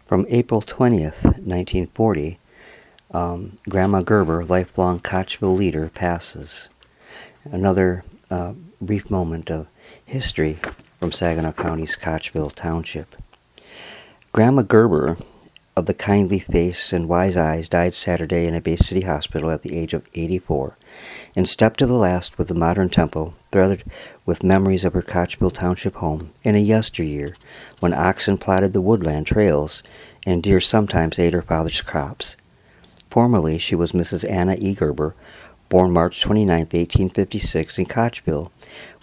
From April 20th, 1940, Grandma Gerber, lifelong Kochville leader, passes. Another brief moment of history from Saginaw County's Kochville Township. Grandma Gerber, of the kindly face and wise eyes, died Saturday in a Bay City hospital at the age of 84, and stepped to the last with the modern tempo, threaded with memories of her Kochville Township home in a yesteryear when oxen plotted the woodland trails and deer sometimes ate her father's crops. Formerly, she was Mrs. Anna E. Gerber, born March 29, 1856, in Kochville,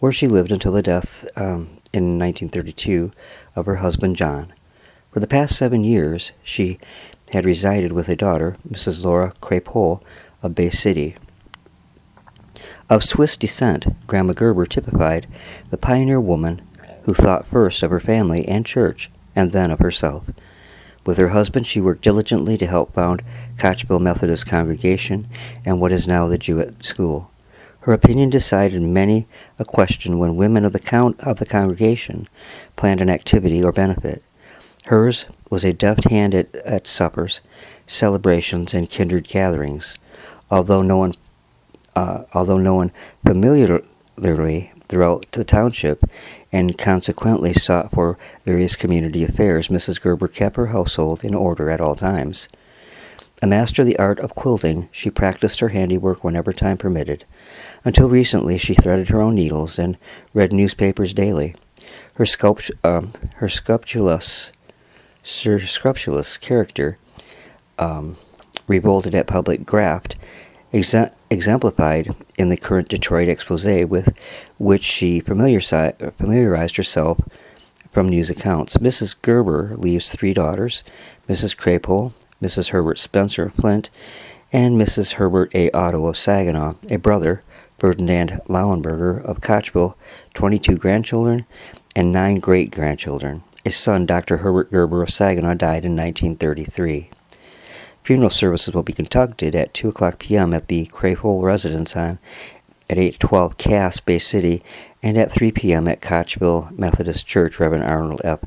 where she lived until the death in 1932 of her husband John. For the past 7 years, she had resided with a daughter, Mrs. Laura Crapole, of Bay City. Of Swiss descent, Grandma Gerber typified the pioneer woman who thought first of her family and church, and then of herself. With her husband, she worked diligently to help found Kochville Methodist Congregation and what is now the Jewett School. Her opinion decided many a question when women of the congregation planned an activity or benefit. Hers was a deft hand at suppers, celebrations, and kindred gatherings. Although known familiarly throughout the township, and consequently sought for various community affairs, Mrs. Gerber kept her household in order at all times. A master of the art of quilting, she practiced her handiwork whenever time permitted. Until recently, she threaded her own needles and read newspapers daily. Her scrupulous character, revolted at public graft, exemplified in the current Detroit expose with which she familiarized herself from news accounts. Mrs. Gerber leaves 3 daughters, Mrs. Crapole, Mrs. Herbert Spencer Flint, and Mrs. Herbert A. Otto of Saginaw, a brother, Ferdinand Lauenberger of Kochville, 22 grandchildren, and 9 great-grandchildren. A son, Dr. Herbert Gerber of Saginaw, died in 1933. Funeral services will be conducted at 2:00 p.m. at the Crapole residence at 812 Cass, Bay City, and at 3 p.m. at Kochville Methodist Church. Reverend Arnold F.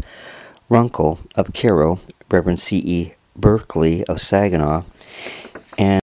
Runkle of Cairo, Reverend C.E. Berkeley of Saginaw, and